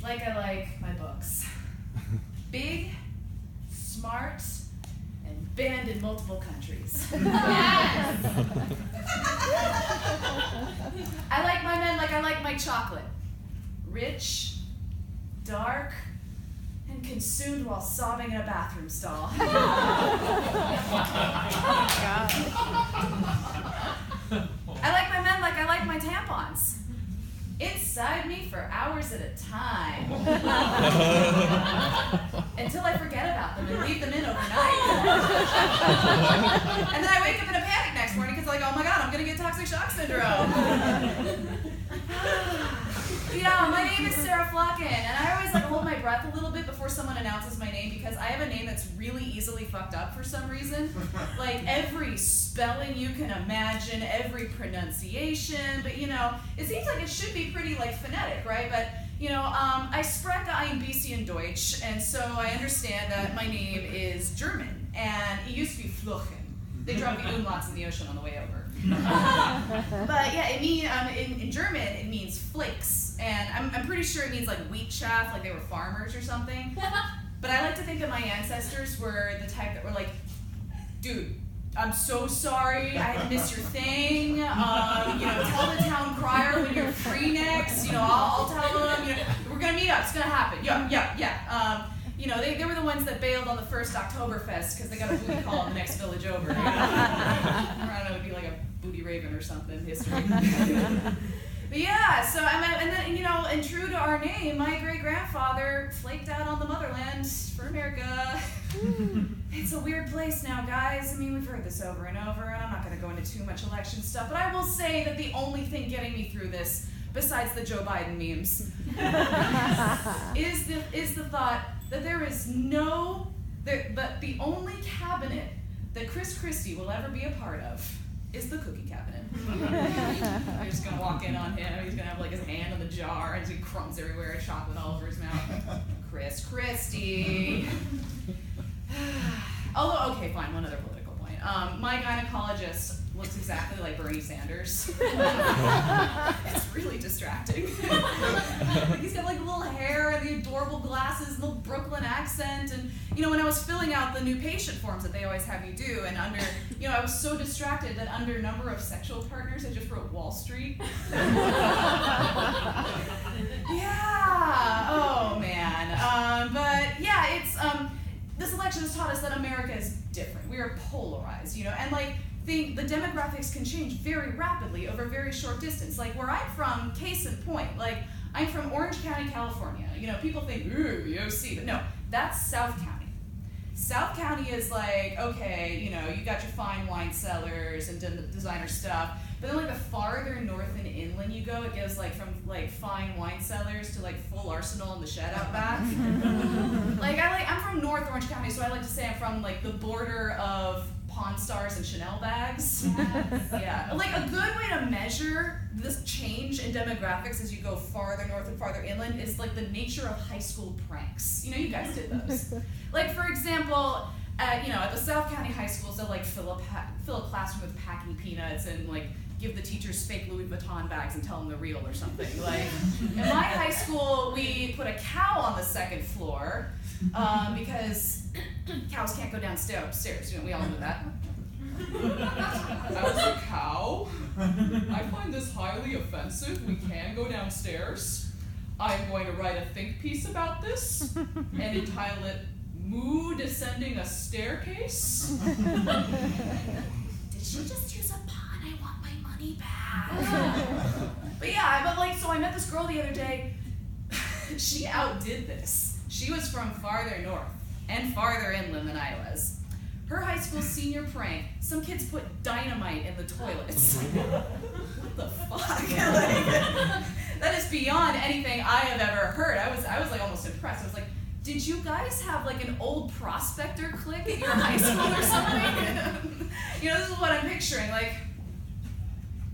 like I like my books. Big, smart, and banned in multiple countries. Yes! I like my men like I like my chocolate. Rich, dark, and consumed while sobbing in a bathroom stall. I like my men like I like my tampons. Inside me for hours at a time. Until I forget about them and leave them in overnight. And then I wake up in a panic next morning because like, oh my god, I'm gonna get toxic shock syndrome. Yeah, my name is Flocken, and I always like hold my breath a little bit before someone announces my name because I have a name that's really easily fucked up for some reason. Like every spelling you can imagine, every pronunciation, but you know, it seems like it should be pretty like phonetic, right? But you know, I spreche ein bisschen Deutsch, and so I understand that my name is German, and it used to be Flocken. They dropped the umlauts in the ocean on the way over. But yeah, it means in German it means flakes, and I'm pretty sure it means like wheat chaff, like they were farmers or something. But I like to think that my ancestors were the type that were like, dude, I'm so sorry, I missed your thing. You know, tell the town crier when you're free next. You know, I'll tell them. You know, we're gonna meet up. It's gonna happen. Yeah. You know, they were the ones that bailed on the first Oktoberfest because they got a booty call in the next village over. You know? I don't know, it would be like a booty raven or something, history. But yeah, so and then, you know, and true to our name, my great-grandfather flaked out on the motherland for America. It's a weird place now, guys. I mean, we've heard this over and over, and I'm not going to go into too much election stuff, but I will say that the only thing getting me through this, besides the Joe Biden memes, is the thought that there is but the only cabinet that Chris Christie will ever be a part of is the cookie cabinet. You're just gonna walk in on him, he's gonna have like his hand on the jar, and he's crumbs everywhere and chocolate all over his mouth. Chris Christie. Although, okay, fine, one other political point. My gynecologist looks exactly like Bernie Sanders. It's really distracting. He's got like little hair and the adorable glasses, little Brooklyn accent, and you know, when I was filling out the new patient forms that they always have you do, and under, you know, I was so distracted that under number of sexual partners, I just wrote Wall Street. Yeah, oh man. But yeah, it's, this election has taught us that America is different. We are polarized, you know, and like, the demographics can change very rapidly over a very short distance. Like where I'm from, case in point, like I'm from Orange County, California. You know, people think, ooh, the OC, but no, that's South County. South County is like, okay, you know, you got your fine wine cellars and designer stuff, but then like the farther north and inland you go, it goes like from like fine wine cellars to like full arsenal in the shed out back. I'm from North Orange County, so I like to say I'm from like the border of Pawn Stars and Chanel bags. Yes. Yeah, like a good way to measure this change in demographics as you go farther north and farther inland is like the nature of high school pranks. You know, you guys did those. Like for example, at the South County high schools, they'll like fill a classroom with packing peanuts and like give the teachers fake Louis Vuitton bags and tell them they're real or something. Like in my high school, we put a cow on the second floor because cows can't go downstairs. You know, we all know that. As a cow, I find this highly offensive. We can go downstairs. I'm going to write a think piece about this and entitle it "Moo Descending a Staircase." Did she just use a pun? I want my money back. But so I met this girl the other day. She outdid this. She was from farther north and farther inland than I was. Her high school senior prank, some kids put dynamite in the toilets. What the fuck? That is beyond anything I have ever heard. I was like almost impressed. I was like, did you guys have like an old prospector clique at your high school or something? You know, this is what I'm picturing. Like,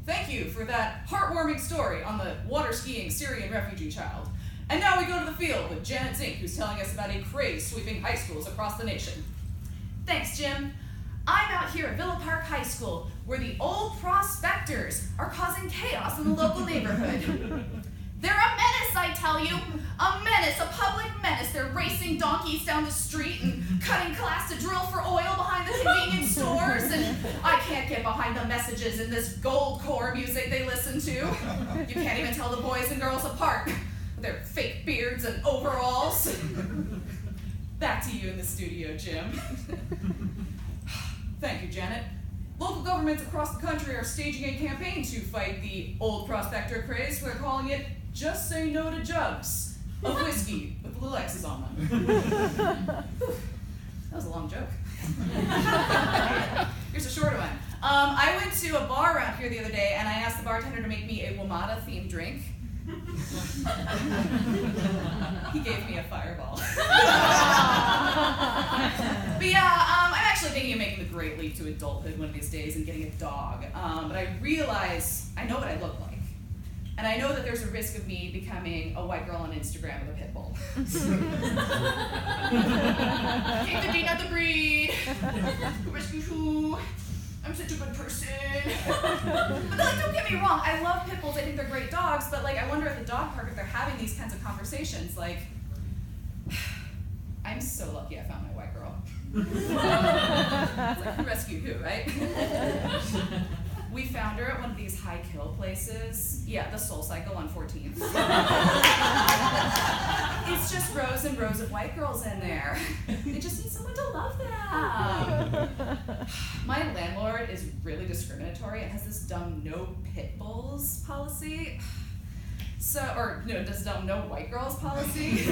thank you for that heartwarming story on the water skiing Syrian refugee child. And now we go to the field with Janet Zink, who's telling us about a craze sweeping high schools across the nation. Thanks, Jim. I'm out here at Villa Park High School, where the old prospectors are causing chaos in the local neighborhood. They're a menace, I tell you. A menace racing donkeys down the street and cutting class to drill for oil behind the convenience stores, and I can't get behind the messages in this gold core music they listen to. You can't even tell the boys and girls apart with their fake beards and overalls. Back to you in the studio, Jim. Thank you, Janet. Local governments across the country are staging a campaign to fight the old prospector craze. We're calling it Just Say No to Jugs of whiskey with little X's on them. That was a long joke. Here's a shorter one. I went to a bar around here the other day and I asked the bartender to make me a WMATA-themed drink. He gave me a fireball. But yeah, I'm actually thinking of making the great leap to adulthood one of these days and getting a dog. But I realize I know what I look like. And I know that there's a risk of me becoming a white girl on Instagram with a pit bull. Take the breed, not the breed. Rescue who? I'm such a good person. But like, don't get me wrong, I love pit bulls, I think they're great dogs, but like, I wonder at the dog park if they're having these kinds of conversations, like, I'm so lucky I found my white girl. It's like, who rescued who, right? We found her at one of these high kill places. Yeah, the Soul Cycle on 14th. It's just rows and rows of white girls in there. They just need someone to love them. My landlord is really discriminatory and has this dumb no pit bulls policy. Or this dumb no white girls policy.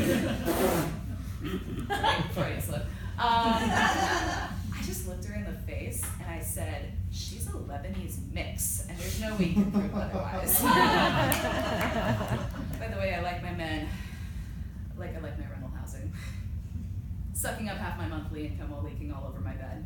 Right, Freudian slip. I just looked her in the face and I said, she's a Lebanese mix, and there's no way you can prove otherwise. By the way, I like my men like I like my rental housing. Sucking up half my monthly income while leaking all over my bed.